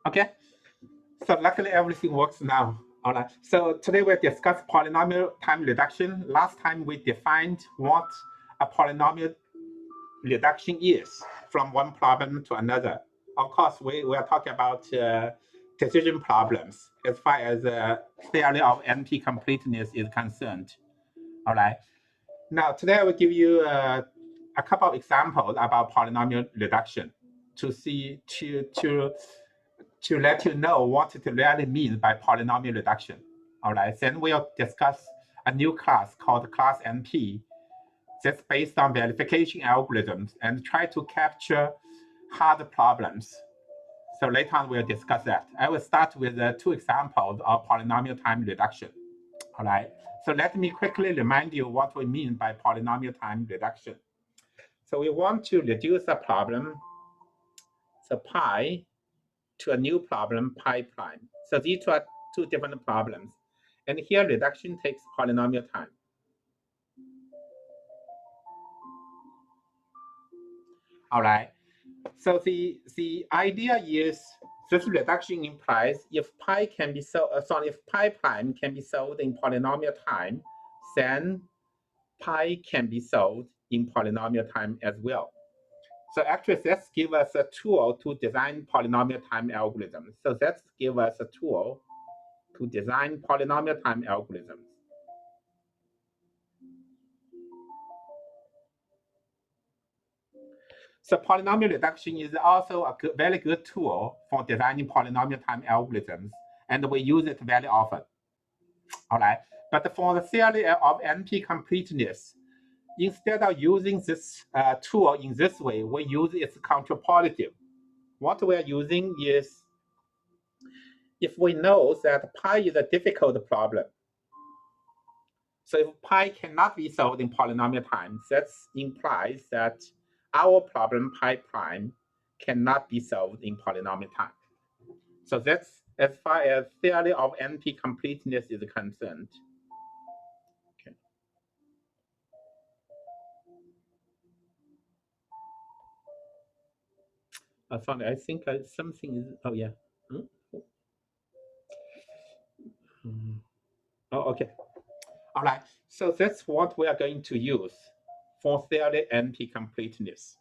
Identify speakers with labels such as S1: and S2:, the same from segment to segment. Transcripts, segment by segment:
S1: Okay, so luckily everything works now. All right, so today we'll discuss polynomial time reduction. Last time we defined what a polynomial reduction is from one problem to another. Of course, we are talking about decision problems as far as the theory of NP completeness is concerned. All right. Now, today I will give you a couple of examples about polynomial reduction to let you know what it really means by polynomial reduction. All right. Then we'll discuss a new class called class NP that's based on verification algorithms and try to capture hard problems. So later on, we'll discuss that. I will start with two examples of polynomial time reduction. All right. So let me quickly remind you what we mean by polynomial time reduction. So we want to reduce a problem, so pi, to a new problem, pi prime. So these are two different problems. And here reduction takes polynomial time. All right. So the idea is this reduction implies if pi can be if pi prime can be solved in polynomial time, then pi can be solved in polynomial time as well. So actually, this gives us a tool to design polynomial time algorithms. So that's give us a tool to design polynomial time algorithms. So polynomial reduction is also a very good tool for designing polynomial time algorithms, and we use it very often. All right, but for the theory of NP completeness, instead of using this tool in this way, we use its counterpolative. What we are using is, if we know that pi is a difficult problem, so if pi cannot be solved in polynomial time, that implies that our problem pi prime cannot be solved in polynomial time. So that's as far as theory of NP completeness is concerned. Okay. Sorry, I think something is, oh yeah. Oh, okay. All right, so that's what we are going to use for theory NP completeness.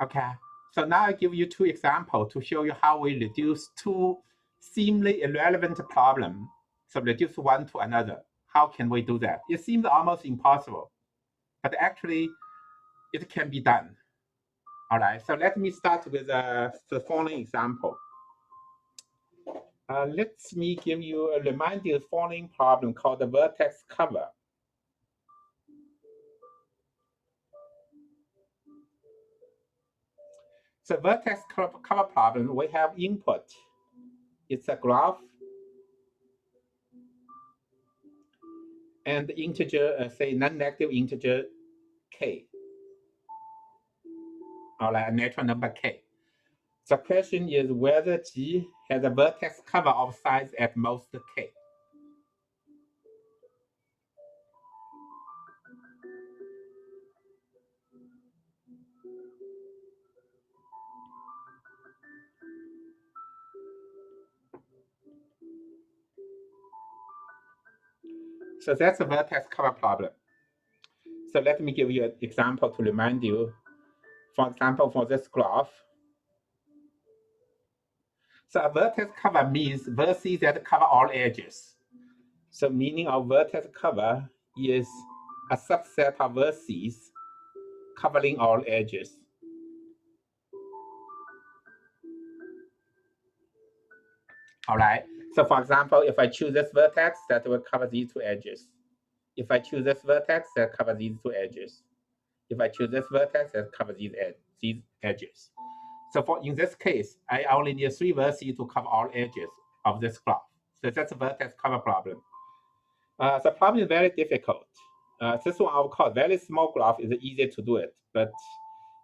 S1: Okay, so now I give you two examples to show you how we reduce two seemingly irrelevant problems. So reduce one to another. How can we do that? It seems almost impossible, but actually it can be done. All right, so let me start with the following example. Let me give you remind you the following problem called the vertex cover. So vertex cover problem, we have input. It's a graph and integer, say non-negative integer k. All right, a natural number k. The question is whether G has a vertex cover of size at most k. So that's a vertex cover problem. So let me give you an example to remind you. For example, for this graph. So a vertex cover means vertices that cover all edges. So meaning of vertex cover is a subset of vertices covering all edges. All right. So for example, if I choose this vertex, that will cover these two edges. If I choose this vertex, that covers these two edges. If I choose this vertex, that covers these edges. So in this case, I only need three vertices to cover all edges of this graph. So that's a vertex cover problem. The problem is very difficult. This one, of course, very small graph is easy to do it. But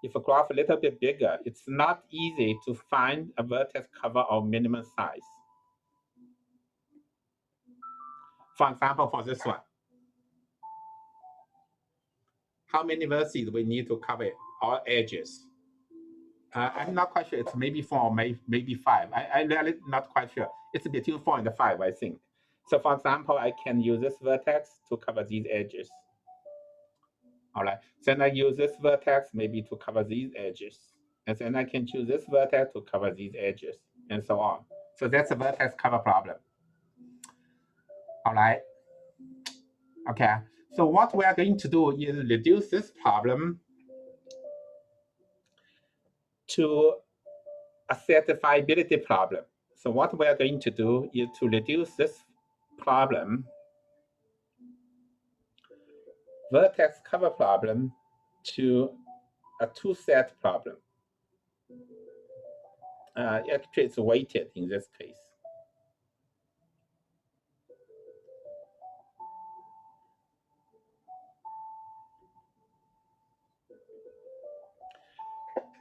S1: if a graph a little bit bigger, it's not easy to find a vertex cover of minimum size. For example, for this one, how many vertices we need to cover all edges? I'm not quite sure. It's maybe 4 or maybe 5. I really not quite sure. It's between 4 and 5, I think. So for example, I can use this vertex to cover these edges. All right. Then I use this vertex maybe to cover these edges. And then I can choose this vertex to cover these edges and so on. So that's a vertex cover problem. All right. Okay. So what we are going to do is reduce this problem to a certifiability problem. So what we are going to do is to reduce this problem, vertex cover problem, to a two-set problem. Actually, it's weighted in this case.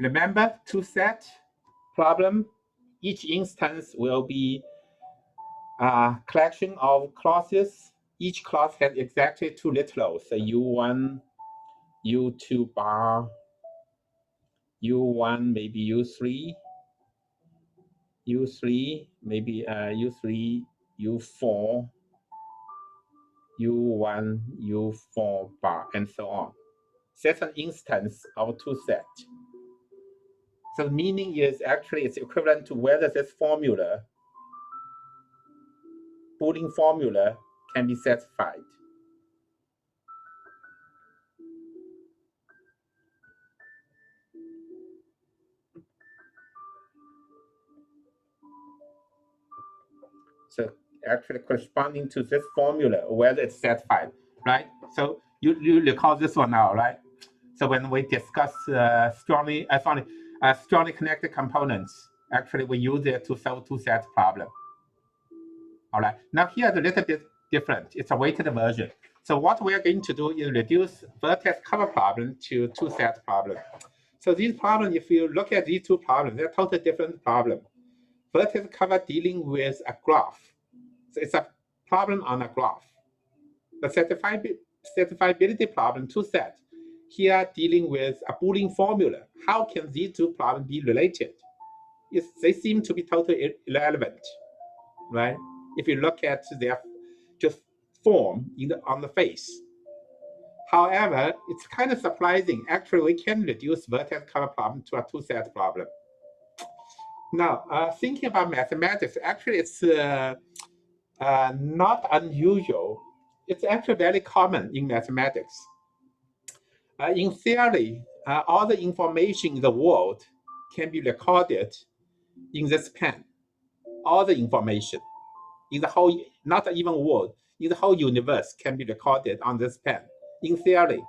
S1: Remember, two-set problem. Each instance will be a collection of clauses. Each clause has exactly two literals. So U1, U2 bar, U1, maybe U3, U3, maybe U3, U4, U1, U4 bar, and so on. That's an instance of two set. So the meaning is actually it's equivalent to whether this formula, Boolean formula, can be satisfied. So actually corresponding to this formula, whether it's satisfied, right? So you recall this one now, right? So when we discuss strongly connected components, actually we use it to solve two-set problem. All right. Now here is a little bit different. It's a weighted version. So what we are going to do is reduce vertex cover problem to two-set problem. So these problems, if you look at these two problems, they're totally different problems. Vertex cover dealing with a graph. So it's a problem on a graph. The certifiability problem, two set, here dealing with a Boolean formula. How can these two problems be related? They seem to be totally irrelevant, right? If you look at their just form on the face. However, it's kind of surprising. Actually, we can reduce vertex cover problem to a two-set problem. Now, thinking about mathematics, actually, it's not unusual. It's actually very common in mathematics. In theory, all the information in the world can be recorded in this pen. All the information in the whole, not even world, in the whole universe can be recorded on this pen. In theory,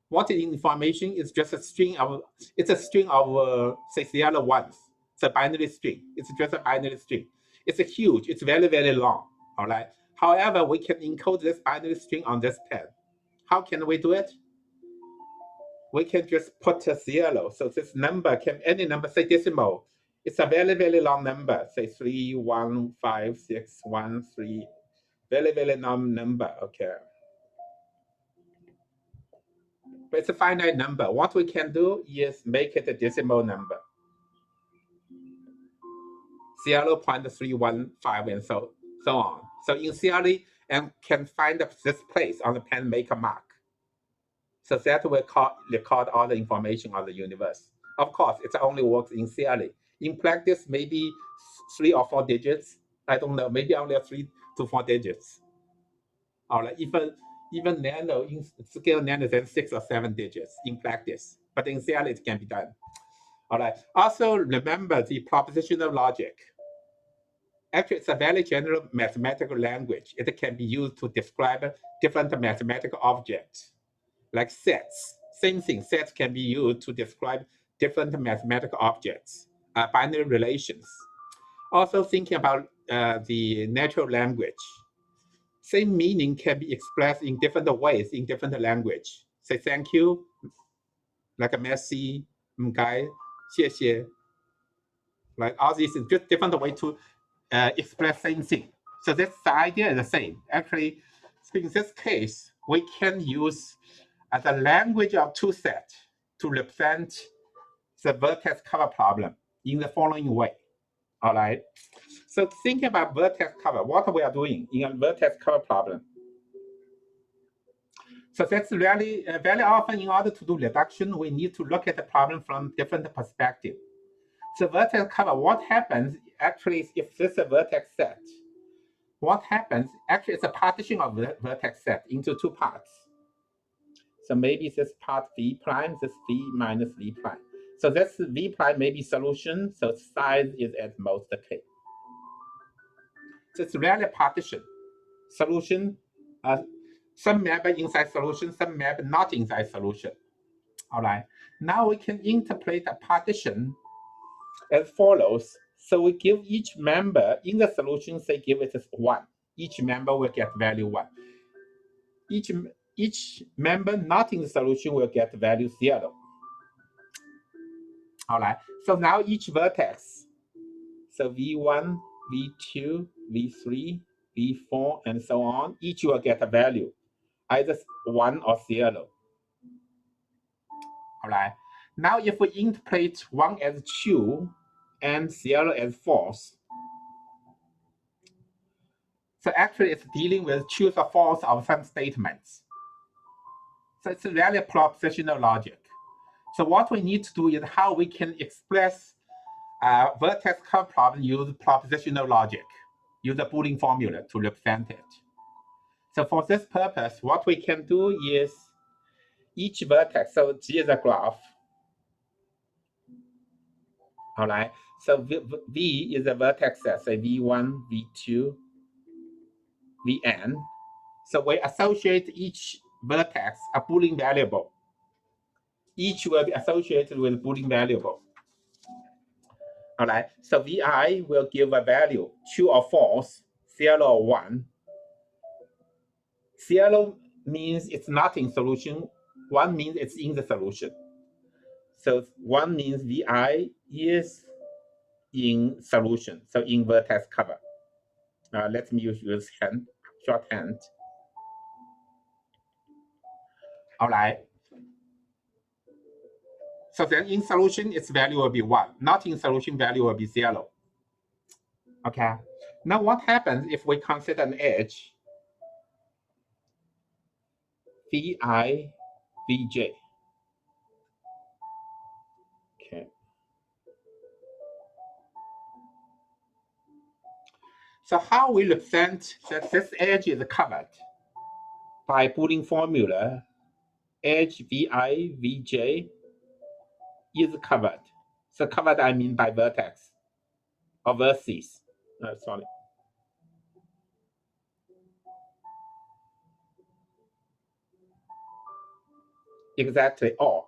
S1: what is information is just a string of, it's a string of say zero ones. It's a binary string. It's just a binary string. It's huge. It's very, very long. All right. However, we can encode this binary string on this pen. How can we do it? We can just put a zero. So this number can, any number, say decimal. It's a very, very long number. Say 3, 1, 5, 6, 1, 3. Very, very long number. Okay. But it's a finite number. What we can do is make it a decimal number. 0.315 and so on. So in theory, and can find this place on the pen, make a mark. So that will record all the information on the universe. Of course, it only works in theory. In practice, maybe 3 or 4 digits. I don't know, maybe only 3 to 4 digits. All right, even nano, in scale nano, then 6 or 7 digits in practice. But in theory, it can be done. All right. Also, remember the propositional logic. Actually, it's a very general mathematical language. It can be used to describe different mathematical objects, like sets. Same thing, sets can be used to describe different mathematical objects, binary relations. Also, thinking about the natural language. Same meaning can be expressed in different ways in different language. Say thank you, like a merci, 唔該, 謝謝. Like all these is just different way to express same thing. So the idea is the same. Actually, in this case, we can use the language of two sets to represent the vertex cover problem in the following way. All right. So think about vertex cover, what we are doing in a vertex cover problem. So that's really very often in order to do reduction, we need to look at the problem from different perspectives. So vertex cover, what happens actually is if this is a vertex set, what happens actually it's a partition of the vertex set into two parts. So maybe this part V prime, this V minus V prime. So this V prime may be solution, so size is at most K. So it's really a partition. Solution, some map inside solution, some map not inside solution. All right. Now we can interpret a partition as follows. So we give each member in the solution, say give it as 1. Each member will get value 1. Each member not in the solution will get value 0. All right. So now each vertex, so V1, V2, V3, V4, and so on, each will get a value, either 1 or 0. All right. Now if we interpret 1 as true and 0 as false, so actually it's dealing with true or false of some statements. So it's really propositional logic. So what we need to do is how we can express vertex curve problem use propositional logic, use a Boolean formula to represent it. So for this purpose, what we can do is each vertex, so G is a graph. All right, so V is a vertex set, say V1, V2, Vn. So we associate each vertex a Boolean variable. Each will be associated with a Boolean variable. All right, so Vi will give a value, true or false, 0 or 1. 0 means it's not in solution. 1 means it's in the solution. So 1 means Vi is in solution, so in vertex cover. Let me use shorthand. All right. So then in solution, its value will be 1. Not in solution, value will be 0. Okay. Now what happens if we consider an edge? Vi, Vj. Okay. So how we represent that this edge is covered by Boolean formula, edge Vi, Vj is covered. So covered, I mean by vertex or vertices. Sorry. Exactly. Or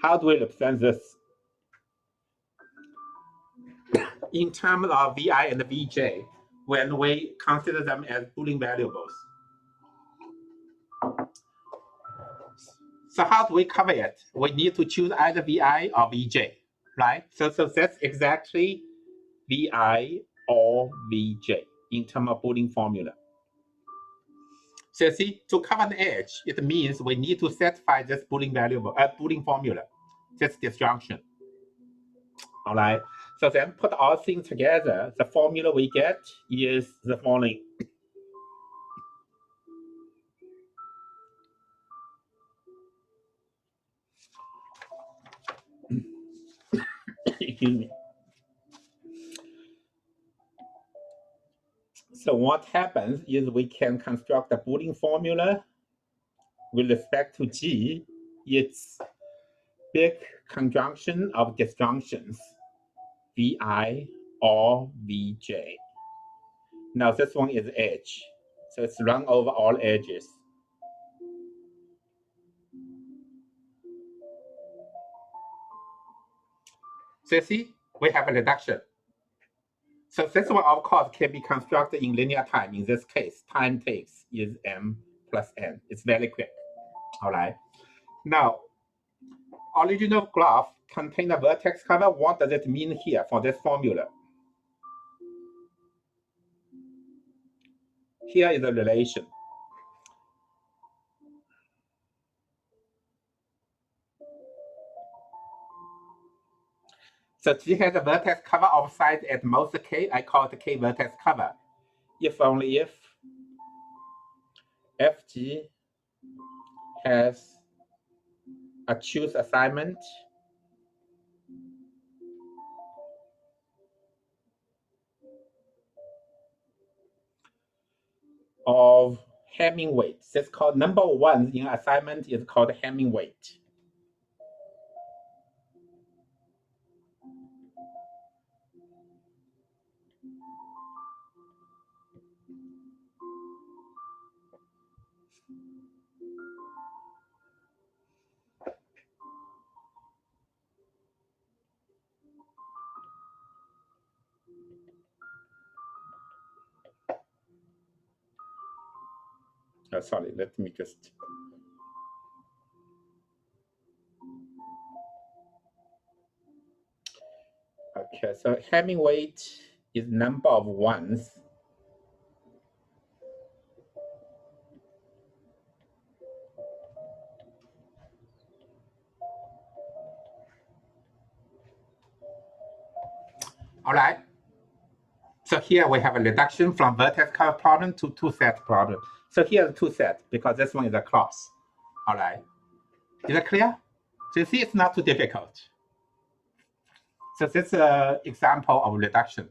S1: how do we represent this? In terms of Vi and Vj, when we consider them as Boolean variables. So how do we cover it? We need to choose either Vi or Vj, right? So that's exactly Vi or Vj in terms of Boolean formula. So see, to cover an edge, it means we need to satisfy this Boolean variable, Boolean formula, this disjunction. All right. So then put all things together. The formula we get is the following. Excuse me. So what happens is we can construct a Boolean formula with respect to G. It's big conjunction of disjunctions, Vi or Vj. Now this one is edge. So it's run over all edges. So you see, we have a reduction. So this one, of course, can be constructed in linear time. In this case, time takes is m plus n. It's very quick. All right. Now, original graph contain a vertex cover. What does it mean here for this formula? Here is a relation. So G has a vertex cover of size at most k. I call it k vertex cover. If only if Fg has a choose assignment of Hamming weight. That's called number one in assignment is called Hamming weight. Oh, sorry, let me just. Okay, so Hamming weight is number of ones. All right. So here we have a reduction from vertex cover problem to two-set problem. So here's two sets because this one is a cross. All right. Is that clear? So you see it's not too difficult. So this is an example of reduction.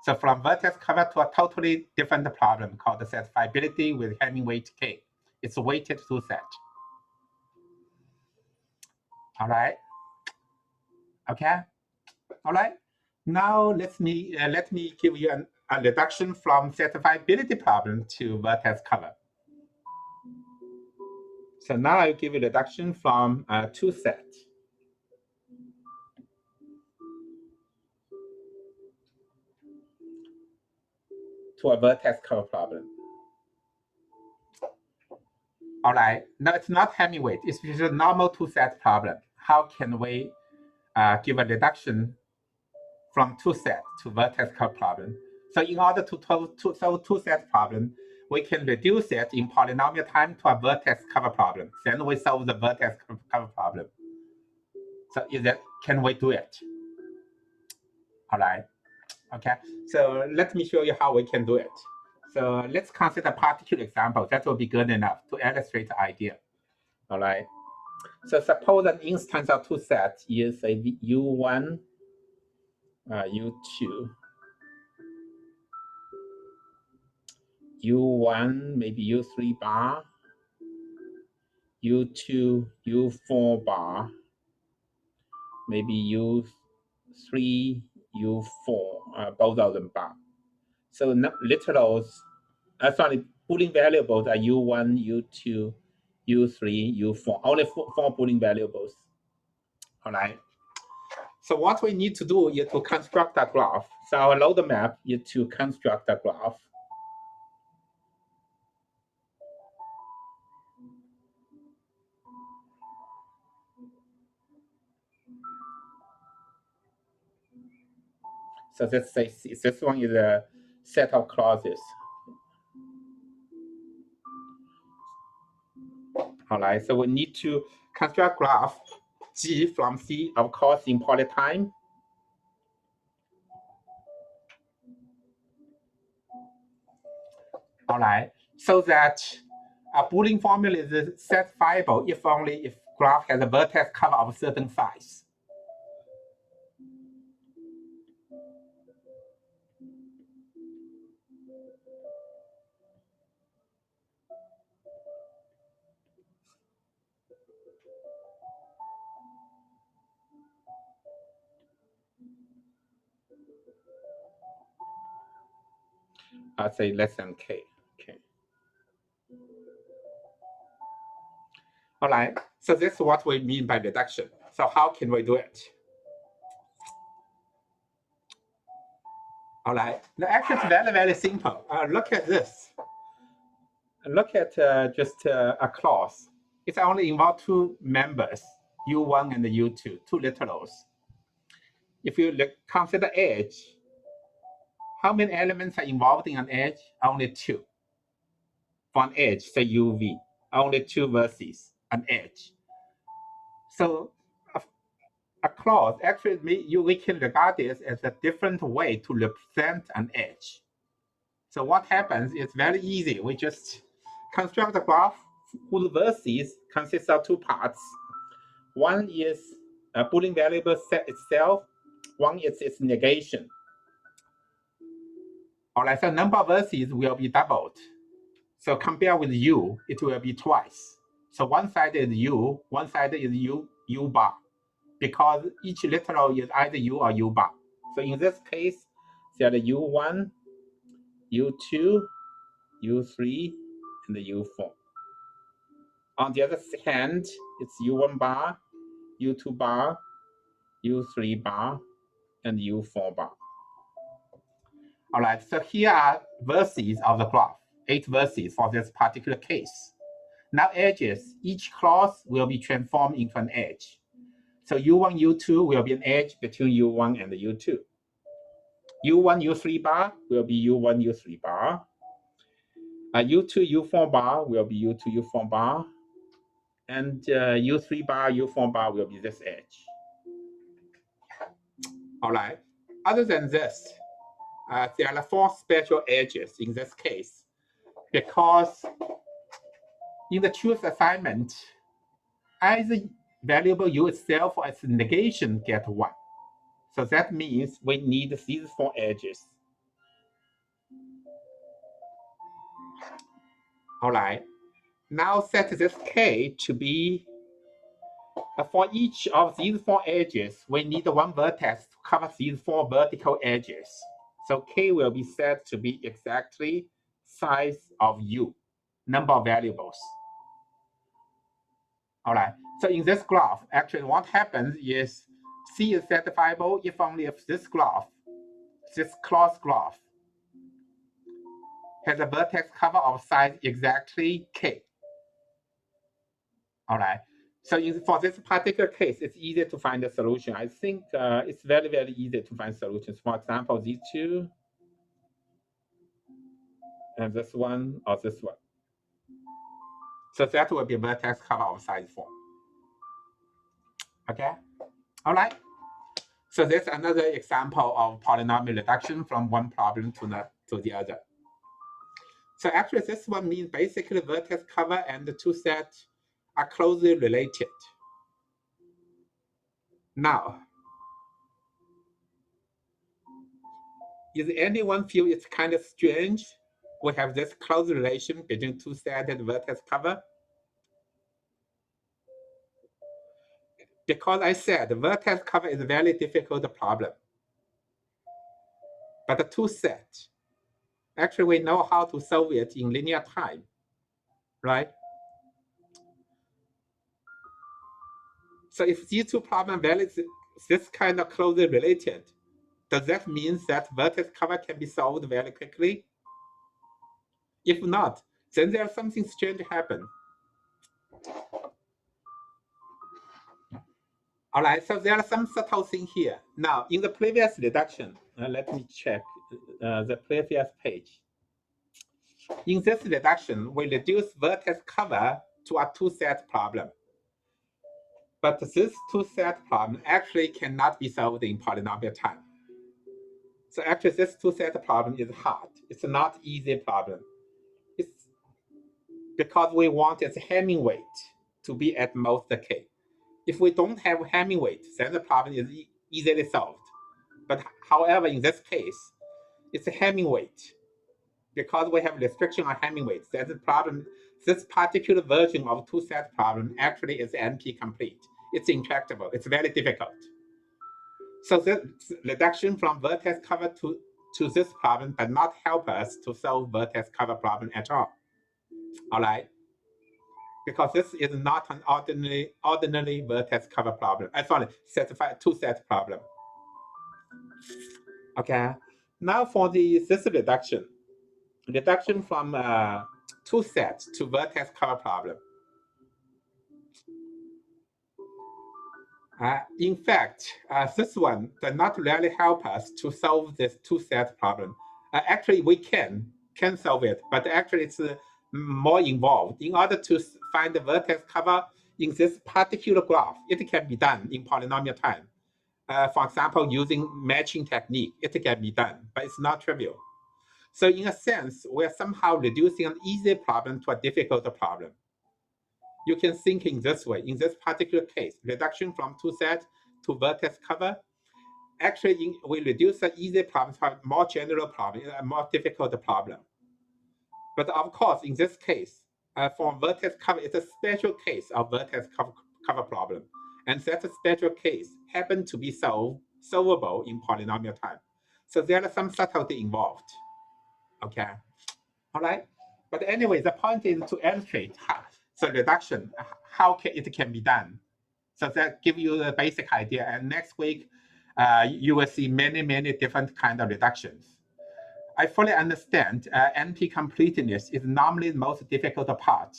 S1: So from vertex cover to a totally different problem called the satisfiability with Hamming weight k. It's a weighted two set. All right. Okay. All right. Now let me give you a reduction from satisfiability problem to vertex cover. So now I'll give you a reduction from two sets. To a vertex cover problem. All right, now it's not Hamming weight, it's just a normal two-set problem. How can we give a reduction from two set to vertex cover problem? So in order to solve two-set problem, we can reduce it in polynomial time to a vertex cover problem. Then we solve the vertex cover problem. So can we do it? All right, okay. So let me show you how we can do it. So let's consider a particular example. That will be good enough to illustrate the idea. All right. So suppose an instance of two sets is a U1, U2, U1, maybe U3 bar, U2, U4 bar, maybe U3, U4, both of them bar. So literals, sorry, Boolean variables are U1, U2, U3, U4, only four Boolean variables. All right. So what we need to do is to construct a graph. So our load map is to construct a graph. So this one is a set of clauses. All right, so we need to construct graph G from C, of course, in polytime. All right, so that a Boolean formula is satisfiable if only if graph has a vertex cover of a certain size. I'll say less than K. Okay. All right, so this is what we mean by reduction. So how can we do it? All right, the action is very, very simple. Look at this. Look at just a clause. It's only involved two members, U1 and U2, two literals. If you consider edge, how many elements are involved in an edge? Only two. For an edge, say UV, only two vertices, an edge. So a clause, actually we can regard this as a different way to represent an edge. So what happens is very easy. We just construct a graph whose vertices consists of two parts. One is a Boolean variable set itself. One is its negation. All right, so number of vertices will be doubled. So compared with U, it will be twice. So one side is U, one side is U bar, because each literal is either U or U bar. So in this case, there are U1, U2, U3, and U4. On the other hand, it's U1 bar, U2 bar, U3 bar, and U4 bar. All right, so here are vertices of the graph, 8 vertices for this particular case. Now edges, each clause will be transformed into an edge. So U1, U2 will be an edge between U1 and U2. U1, U3 bar will be U1, U3 bar. U2, U4 bar will be U2, U4 bar. And U3 bar, U4 bar will be this edge. All right. Other than this, there are 4 special edges in this case, because in the truth assignment, either variable U itself or its negation get 1. So that means we need these 4 edges. All right. Now set this K to be, for each of these 4 edges, we need 1 vertex to cover these 4 vertical edges. So K will be set to be exactly size of U, number of variables. All right. So in this graph, actually what happens is C is satisfiable if only if this graph, this closed graph, has a vertex cover of size exactly K. All right. So for this particular case, it's easy to find a solution. I think it's very, very easy to find solutions. For example, these 2, and this one, or this one. So that will be a vertex cover of size 4. Okay. All right. So that's another example of polynomial reduction from one problem to the other. So actually, this one means basically vertex cover and the 2 sets are closely related. Now, is anyone feel it's kind of strange we have this close relation between 2 sets and vertex cover? Because I said the vertex cover is a very difficult problem. But the 2 sets, actually we know how to solve it in linear time, right? So if these 2 problems are this kind of closely related, does that mean that vertex cover can be solved very quickly? If not, then there's something strange happen. All right, so there are some subtle things here. Now, in the previous reduction, let me check the previous page. In this reduction, we reduce vertex cover to a 2-set problem. But this 2-set problem actually cannot be solved in polynomial time. So actually, this 2-set problem is hard. It's not easy problem. It's because we want its Hamming weight to be at most K. If we don't have Hamming weight, then the problem is easily solved. But however, in this case, it's a Hamming weight. Because we have restriction on Hamming weight, then the problem, this particular version of 2-set problem actually is NP complete. It's intractable. It's very difficult. So the reduction from vertex cover to this problem does not help us to solve vertex cover problem at all. All right? Because this is not an ordinary vertex cover problem. Sorry, 2-set problem. Okay. Now for this reduction from 2 sets to vertex cover problem. In fact, this one does not really help us to solve this 2-set problem. Actually, we can solve it, but actually it's more involved. In order to find the vertex cover in this particular graph, it can be done in polynomial time. For example, using matching technique, it can be done, but it's not trivial. So in a sense, we're somehow reducing an easy problem to a difficult problem. You can think in this way. In this particular case, reduction from two set to vertex cover, actually we reduce an easy problem to a more general problem, a more difficult problem. But of course, in this case, for vertex cover, it's a special case of vertex cover problem. And that special case happens to be solvable in polynomial time. So there are some subtlety involved. Okay, all right. But anyway, the point is to illustrate the reduction, how it can be done. So that gives you the basic idea. And next week, you will see many, many different kind of reductions. I fully understand NP completeness is normally the most difficult part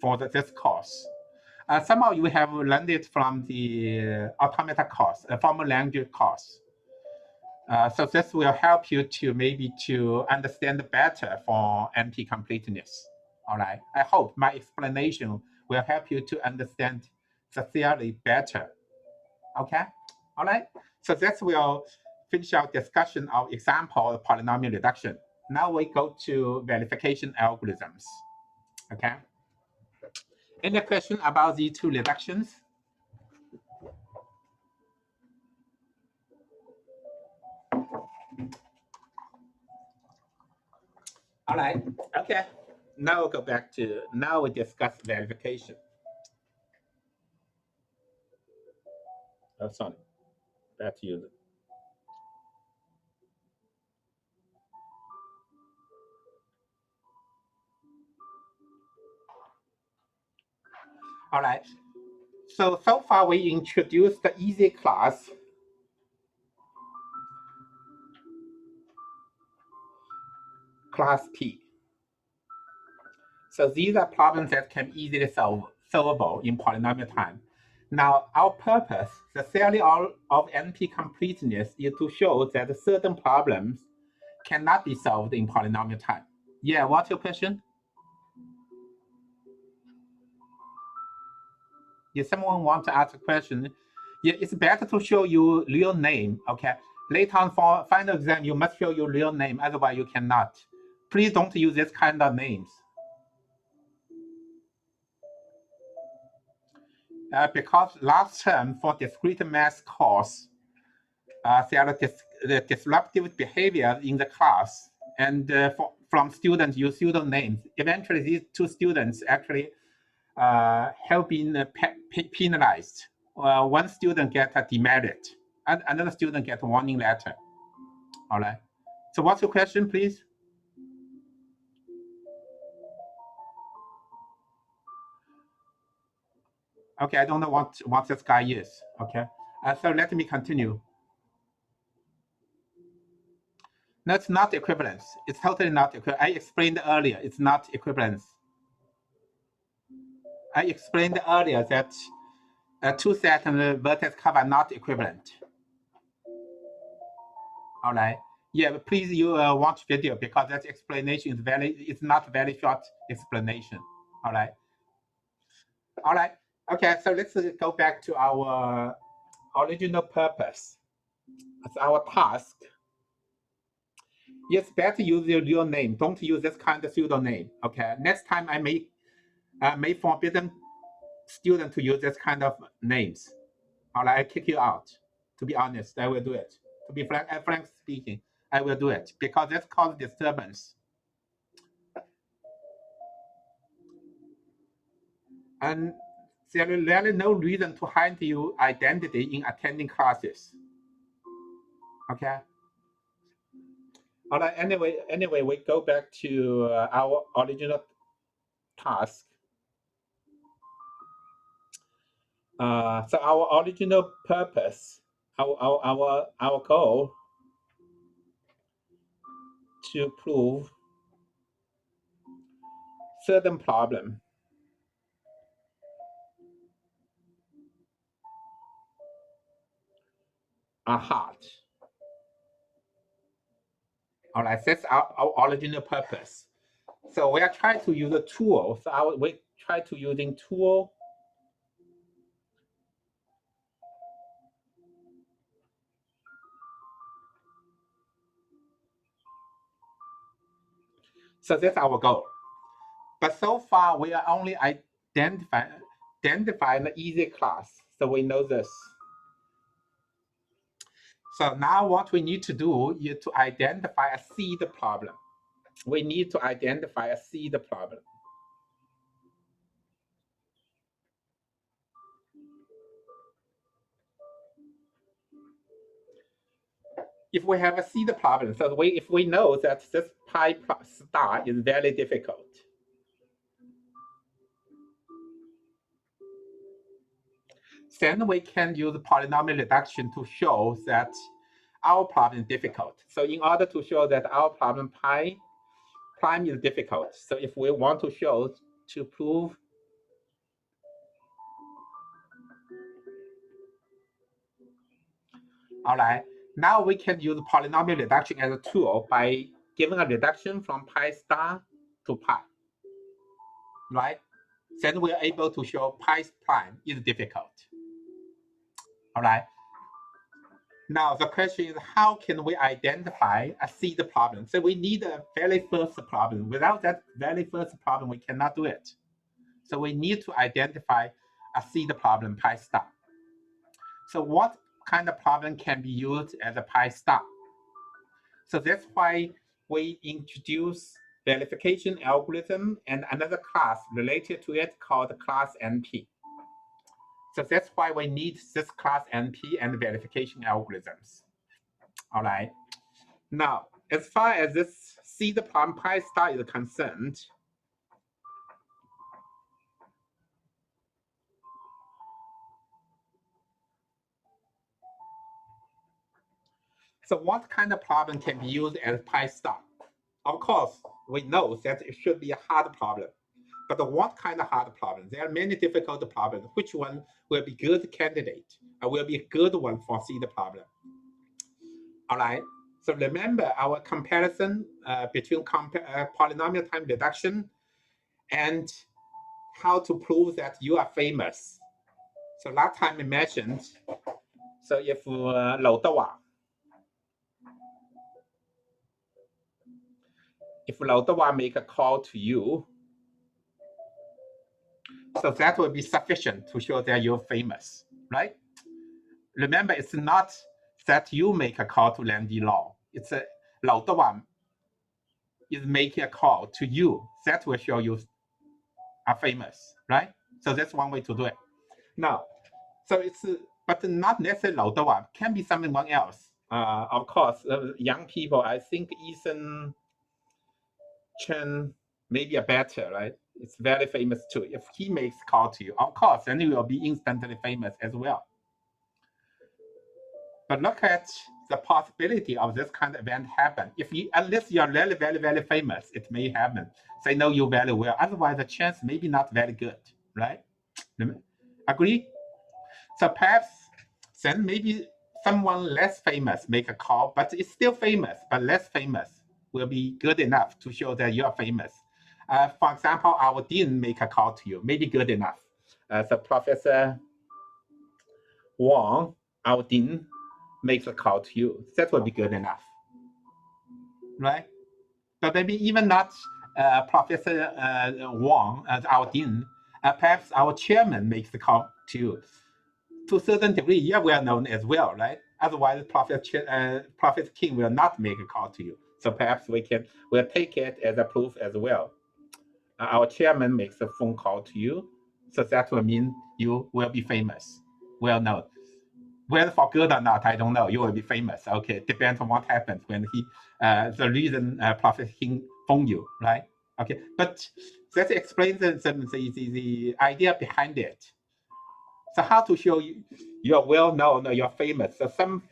S1: for this course. Some of you have learned it from the automata course, formal language course. So this will help you to maybe to understand better for NP completeness. All right. I hope my explanation will help you to understand the theory better. Okay. All right. So that will finish our discussion of example of polynomial reduction. Now we go to verification algorithms. Okay. Any question about these two reductions? All right. Okay. Now we'll go back to, now we discuss verification. Oh, sorry. Back to you. All right. So far we introduced the easy class. Class P. So these are problems that can easily solvable in polynomial time. Now, our purpose, the theory of NP completeness, is to show that certain problems cannot be solved in polynomial time. Yeah, what's your question? If someone wants to ask a question, yeah, it's better to show you real name, okay? Later on for final exam, you must show your real name, otherwise you cannot. Please don't use this kind of names. Because last term for discrete math course, there are the disruptive behavior in the class, and from students use pseudonyms. Eventually, these two students actually have been penalized. One student get a demerit, and another student get a warning letter. All right. So what's your question, please? Okay, I don't know what this guy is. Okay, so let me continue. No, it's not equivalence. It's totally not equivalent. I explained earlier, it's not equivalence. I explained earlier that two set and vertex cover are not equivalent. All right. Yeah, please you watch video because that explanation is it's not very short explanation. All right. All right. Okay, so let's go back to our original purpose. It's our task. It's better use your real name. Don't use this kind of pseudonym. Okay. Next time I may forbidden student to use this kind of names. All right, I kick you out. To be honest, I will do it. To be frank speaking, I will do it because that causes disturbance. And there is really no reason to hide your identity in attending classes. Okay. All right. Anyway, we go back to our original task. So our original purpose, our goal to prove certain problem are hard. All right, that's our original purpose. So we are trying to use a tool. So we try to using tool So that's our goal. But so far, we are only identifying the easy class. So we know this. So now what we need to do is to identify a seed problem. We need to identify a seed problem. If we have a seed problem, so if we know that this pi star is very difficult, then we can use polynomial reduction to show that our problem is difficult. So in order to show that our problem pi prime is difficult, so if we want to show to prove all right, now we can use polynomial reduction as a tool by giving a reduction from pi star to pi, right? Then we are able to show pi prime is difficult. All right. Now the question is, how can we identify a seed problem? So we need a very first problem. Without that very first problem, we cannot do it. So we need to identify a seed problem pi star. So what kind of problem can be used as a pi star? So that's why we introduce verification algorithm and another class related to it called class NP. So that's why we need this class NP and verification algorithms. All right. Now, as far as this seed problem pi star is concerned, so what kind of problem can be used as pi star? Of course, we know that it should be a hard problem. But what kind of hard problem? There are many difficult problems. Which one will be good candidate? Will be a good one for seed problem? All right. So remember our comparison between polynomial time reduction and how to prove that you are famous. So last time I mentioned, so if Lou Dawah make a call to you, so that will be sufficient to show that you're famous, right? Remember, it's not that you make a call to Landy Law. It's a Lou Dawah is making a call to you. That will show you are famous, right? So that's one way to do it. Now, so it's but not necessarily Lou Dawah. Can be someone else. Of course, young people. I think Ethan Chen maybe a better, right? It's very famous too. If he makes call to you, of course, then you will be instantly famous as well. But look at the possibility of this kind of event happen. If you, unless you are really very, very famous, it may happen. They know you very well. Otherwise, the chance may be not very good, right? Agree? So perhaps then maybe someone less famous make a call, but it's still famous, but less famous will be good enough to show that you are famous. For example, our dean make a call to you, maybe good enough. So Professor Wang, our dean, makes a call to you. That will be good enough, right? But maybe even not Professor Wang as our dean. Perhaps our chairman makes the call to you. To a certain degree, you're well known as well, right? Otherwise, Professor King will not make a call to you. So perhaps we'll take it as a proof as well. Our chairman makes a phone call to you, so that will mean you will be famous, well known. Whether for good or not, I don't know. You will be famous. Okay, depends on what happens when the reason Professor King phone you, right? Okay, but that explains the idea behind it. So how to show you're well known or you're famous? So some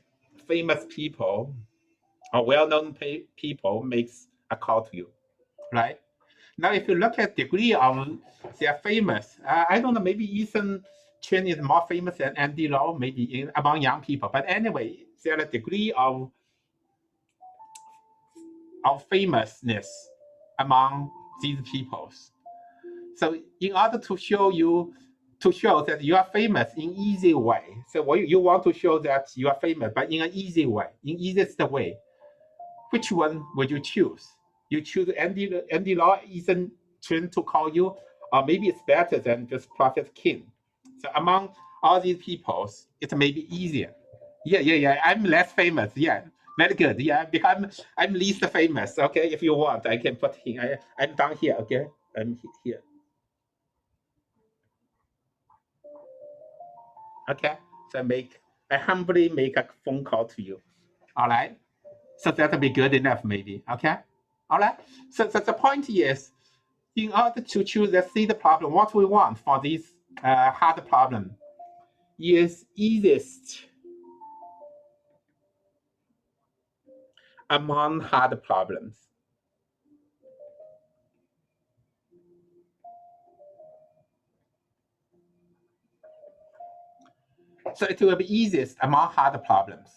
S1: famous people or well-known people makes a call to you, right? Now, if you look at degree of they're famous, I don't know, maybe Ethan Chen is more famous than Andy Lau, maybe among young people. But anyway, there's a degree of famousness among these people. So in order to show that you are famous in easy way, so you want to show that you are famous, but in an easy way, in easiest way, which one would you choose? You choose Andy Law, Ethan Trent to call you, or maybe it's better than just Prophet King. So among all these people, it may be easier. Yeah. I'm less famous. Yeah, very good. Yeah, because I'm least famous. Okay, if you want, I can put him. I'm down here. Okay, I'm here. Okay, so I humbly make a phone call to you. All right. So that'll be good enough, maybe. Okay. All right. So the point is, in order to choose the seed problem, what we want for this hard problem is easiest among hard problems. So it will be easiest among hard problems.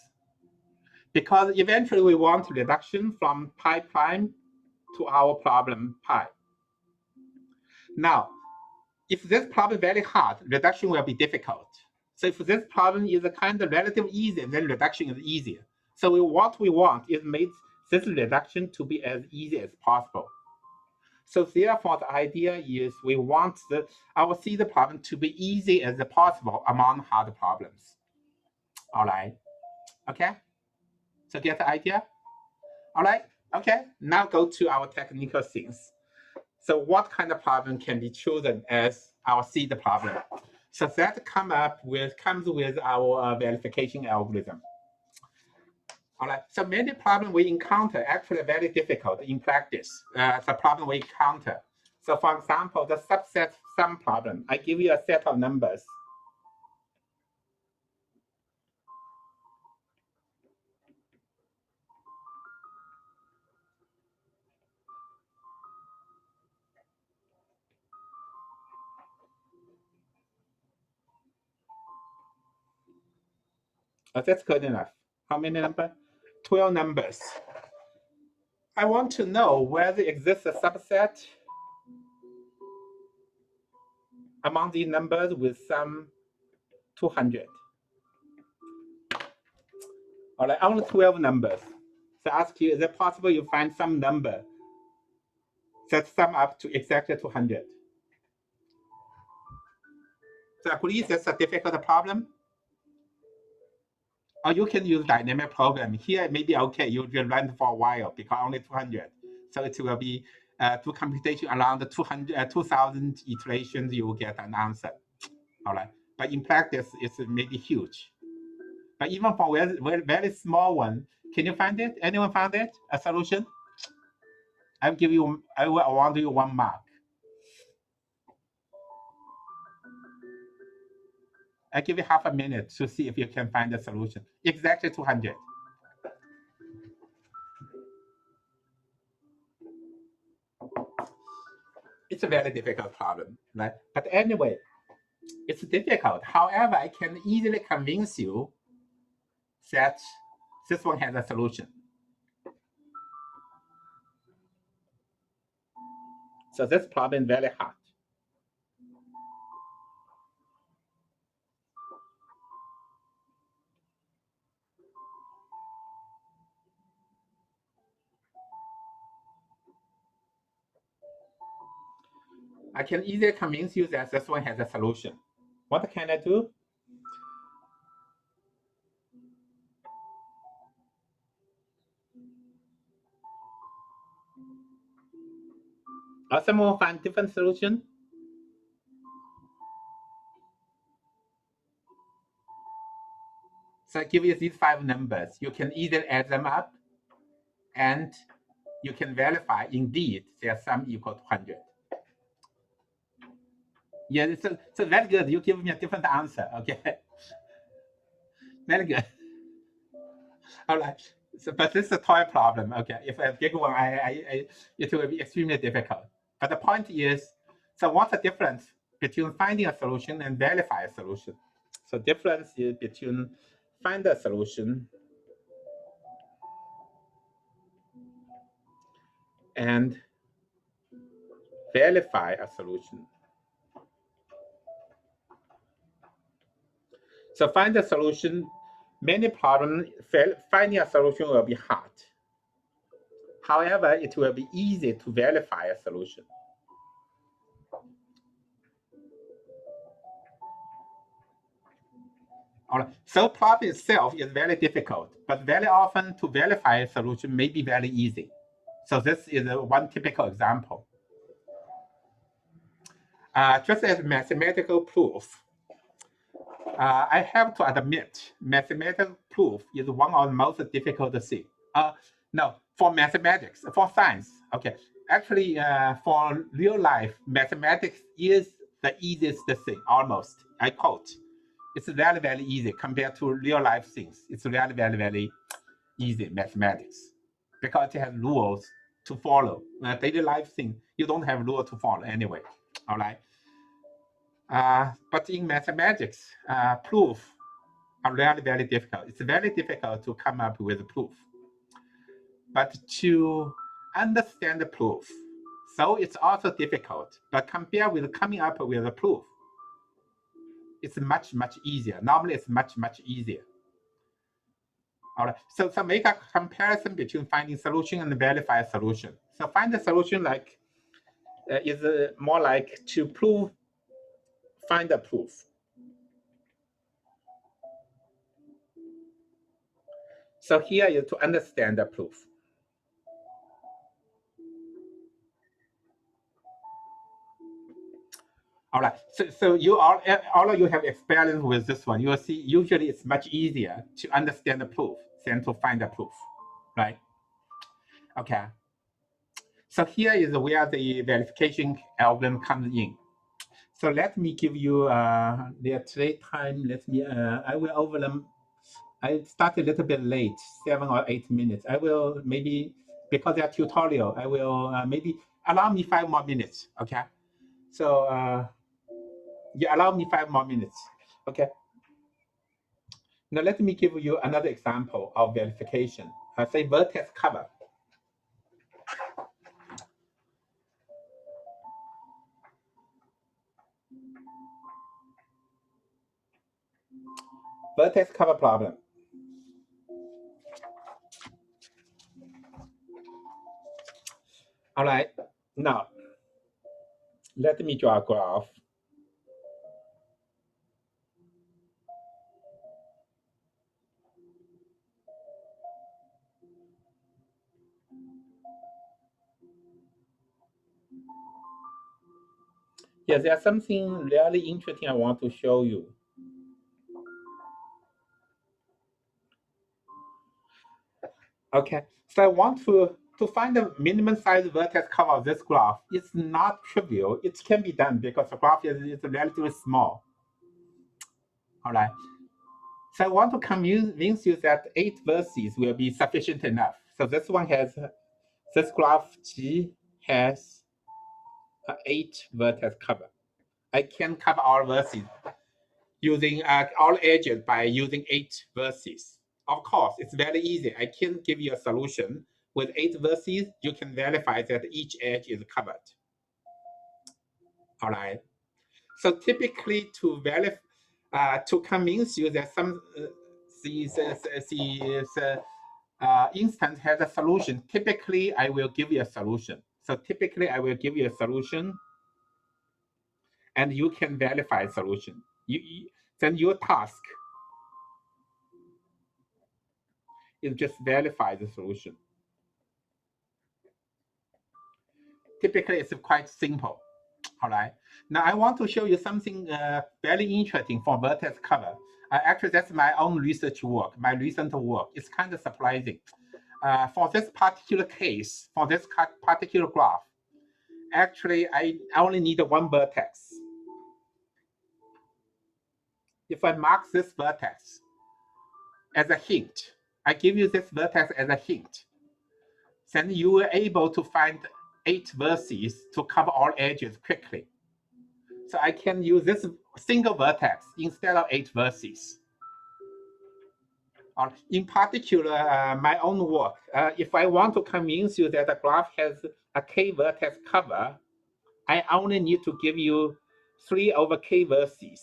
S1: Because eventually we want reduction from pi prime to our problem pi. Now, if this problem is very hard, reduction will be difficult. So if this problem is a kind of relatively easy, then reduction is easier. So what we want is make this reduction to be as easy as possible. So therefore, the idea is we want our seed problem to be easy as possible among hard problems. All right. Okay. So get the idea? All right. Okay. Now go to our technical things. So what kind of problem can be chosen as our seed problem? So that comes with our verification algorithm. All right. So many problems we encounter actually very difficult in practice. The problem we encounter. So for example, the subset sum problem. I give you a set of numbers. Oh, that's good enough. How many numbers? 12 numbers. I want to know whether exists a subset among these numbers with sum 200. All right, only 12 numbers. So I ask you, is it possible you find some number that sum up to exactly 200? So agree that's a difficult problem? Or you can use dynamic programming. Here it may be okay, you will run for a while because only 200. So it will be do computation around 2,000 iterations, you will get an answer. All right. But in practice, it's maybe huge. But even for very small one, can you find it? Anyone found it? A solution? I will award you 1 mark. I give you half a minute to see if you can find a solution. Exactly 200. It's a very difficult problem, right? But anyway, it's difficult. However, I can easily convince you that this one has a solution. So this problem is very hard. I can easily convince you that this one has a solution. What can I do? Or someone find different solution? So I give you these 5 numbers. You can either add them up and you can verify indeed their sum equal to 100. Yeah, so very good. You give me a different answer. Okay. Very good. All right. So, but this is a toy problem. Okay. If a big one, it will be extremely difficult. But the point is, so what's the difference between finding a solution and verify a solution? So difference is between find a solution and verify a solution. So find a solution, many problems, finding a solution will be hard. However, it will be easy to verify a solution. All right. So problem itself is very difficult, but very often to verify a solution may be very easy. So this is one typical example. Just as mathematical proof, I have to admit, mathematical proof is one of the most difficult things. No, for mathematics, for science, okay. Actually, for real life, mathematics is the easiest thing, almost. I quote. It's very, very easy compared to real life things. It's really very, very easy mathematics because it has rules to follow. Daily life thing, you don't have rules to follow anyway. All right. But in mathematics, proof are really very difficult. It's very difficult to come up with proof. But to understand the proof, so it's also difficult. But compared with coming up with a proof, it's much, much easier. Normally, it's much, much easier. All right. So make a comparison between finding solution and verify a solution. So find a solution like is more like to prove, find a proof. So here is to understand the proof. All right. So you all of you have experience with this one. You will see usually it's much easier to understand the proof than to find the proof, right? Okay. So here is where the verification algorithm comes in. So let me give you the trade time. Let me I will over them. I started a little bit late, 7 or 8 minutes. I will maybe because they are tutorial. I will maybe allow me 5 more minutes. Okay. So you allow me 5 more minutes. Okay. Now let me give you another example of verification. Say vertex cover. Vertex cover problem. All right. Now let me draw a graph. Yes, there's something really interesting I want to show you. Okay, so I want to find the minimum size vertex cover of this graph. It's not trivial. It can be done because the graph is relatively small. All right. So I want to convince you that 8 vertices will be sufficient enough. So this one has, this graph G has 8 vertex cover. I can cover all vertices using all edges by using 8 vertices. Of course, it's very easy. I can give you a solution with 8 vertices. You can verify that each edge is covered. All right. So typically, to verify, to convince you that some these instance has a solution, typically I will give you a solution. So typically, I will give you a solution, and you can verify the solution. Then your task is just verify the solution. Typically, it's quite simple. All right. Now I want to show you something very interesting for vertex cover. Actually, that's my own research work, my recent work. It's kind of surprising. For this particular case, for this particular graph, actually, I only need one vertex. If I mark this vertex as a hint, I give you this vertex as a hint, then you were able to find 8 vertices to cover all edges quickly. So I can use this single vertex instead of 8 vertices. In particular, my own work, if I want to convince you that the graph has a k vertex cover, I only need to give you 3 over k vertices.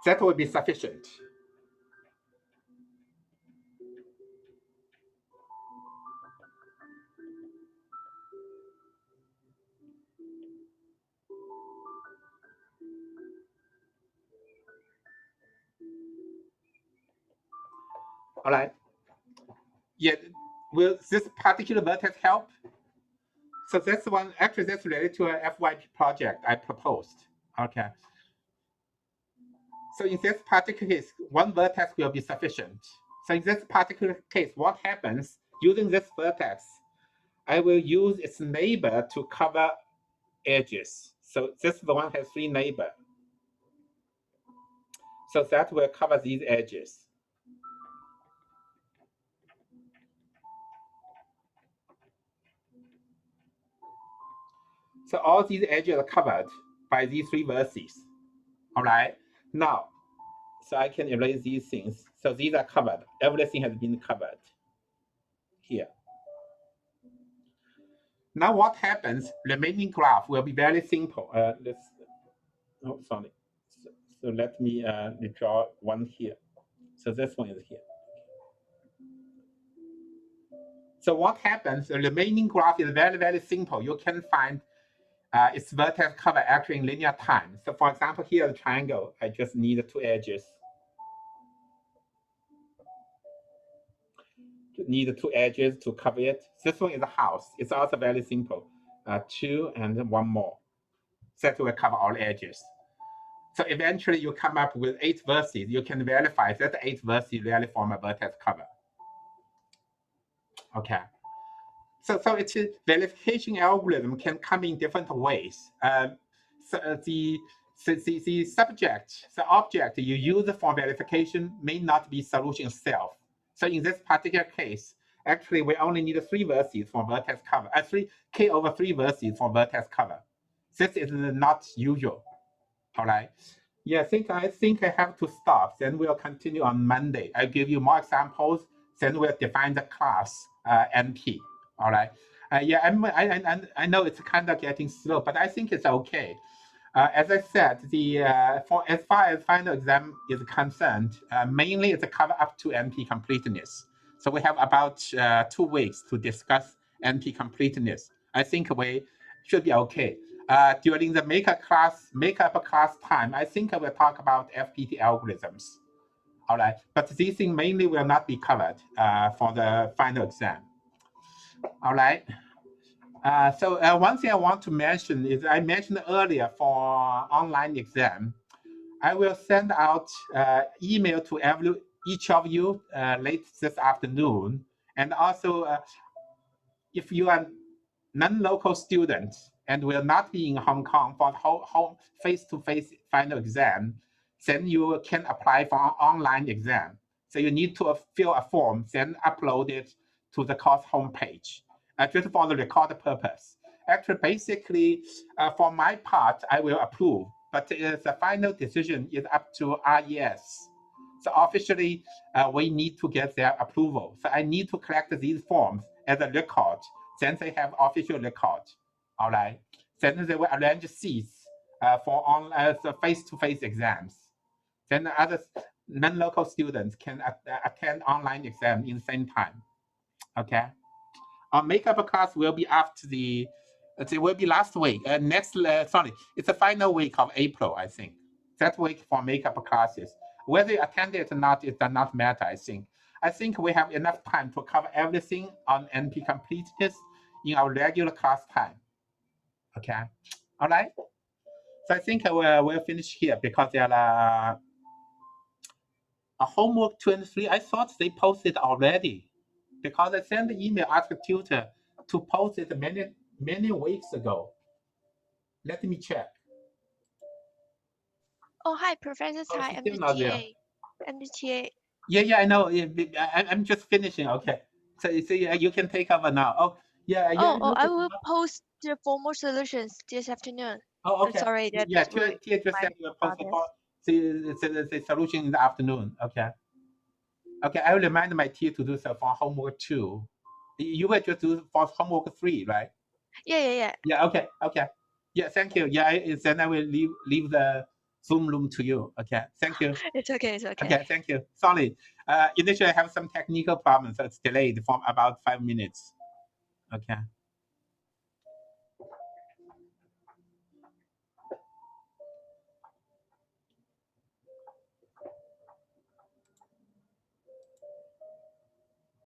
S1: That will be sufficient. All right. Yeah. Will this particular vertex help? So that's one. Actually, that's related to a FYP project I proposed. Okay. So in this particular case, one vertex will be sufficient. So in this particular case, what happens using this vertex? I will use its neighbor to cover edges. So this one has 3 neighbors. So that will cover these edges. So all these edges are covered by these 3 vertices. All right. Now, so I can erase these things. So these are covered. Everything has been covered here. Now what happens? Remaining graph will be very simple. Sorry. So let me draw one here. So this one is here. So what happens? The remaining graph is very, very simple. You can find its vertex cover actually in linear time. So for example, here the triangle, I just need 2 edges. Need 2 edges to cover it. This one is a house. It's also very simple. 2 and 1 more. That will cover all edges. So eventually you come up with 8 vertices. You can verify that 8 vertices really form a vertex cover. Okay. So it's a verification algorithm can come in different ways. So the subject, the object you use for verification may not be solution itself. So in this particular case, actually we only need 3 vertices for vertex cover. 3k over 3 vertices for vertex cover. This is not usual. All right. Yeah, I think I have to stop. Then we'll continue on Monday. I'll give you more examples. Then we'll define the class NP. All right. Yeah, I know it's kind of getting slow, but I think it's okay. As I said, as far as final exam is concerned, mainly it's a cover up to NP completeness. So we have about 2 weeks to discuss NP completeness. I think we should be okay. During the makeup class time, I think I will talk about FPT algorithms. All right, but these things mainly will not be covered for the final exam. All right. So one thing I want to mention is I mentioned earlier for online exam, I will send out email to each of you late this afternoon. And also, if you are non-local students and will not be in Hong Kong for the face-to-face final exam, then you can apply for an online exam. So you need to fill a form, then upload it to the course homepage, just for the record purpose. Actually, basically, for my part, I will approve, but the final decision is up to RES. So officially, we need to get their approval. So I need to collect these forms as a record. Then they have official record. All right. Then they will arrange seats for face-to-face exams. Then other non-local students can attend online exam in the same time. Okay. Our makeup class will be after it will be last week. Sorry, it's the final week of April, I think. That week for makeup classes. Whether you attend it or not, it does not matter, I think. I think we have enough time to cover everything on NP completeness in our regular class time. Okay. All right. So I think we'll finish here because there are a homework 23. I thought they posted already because I sent the email ask the tutor to post it many weeks ago. Let me check.
S2: Oh, hi, Professor Tsai, MBTA.
S1: Yeah, I know. I'm just finishing. Okay. So you can take over now. Oh, yeah.
S2: I will post the formal solutions this afternoon.
S1: Oh, okay.
S2: Sorry, that
S1: Tia just said you will post the solution in the afternoon. Okay. Okay, I will remind my TA to do so for homework 2. You will just do for homework 3, right?
S2: Yeah.
S1: Yeah, okay. Yeah, thank you. Yeah, then I will leave the Zoom room to you. Okay, thank you.
S2: It's okay.
S1: Okay, thank you. Sorry. Initially I have some technical problems, so it's delayed for about 5 minutes. Okay.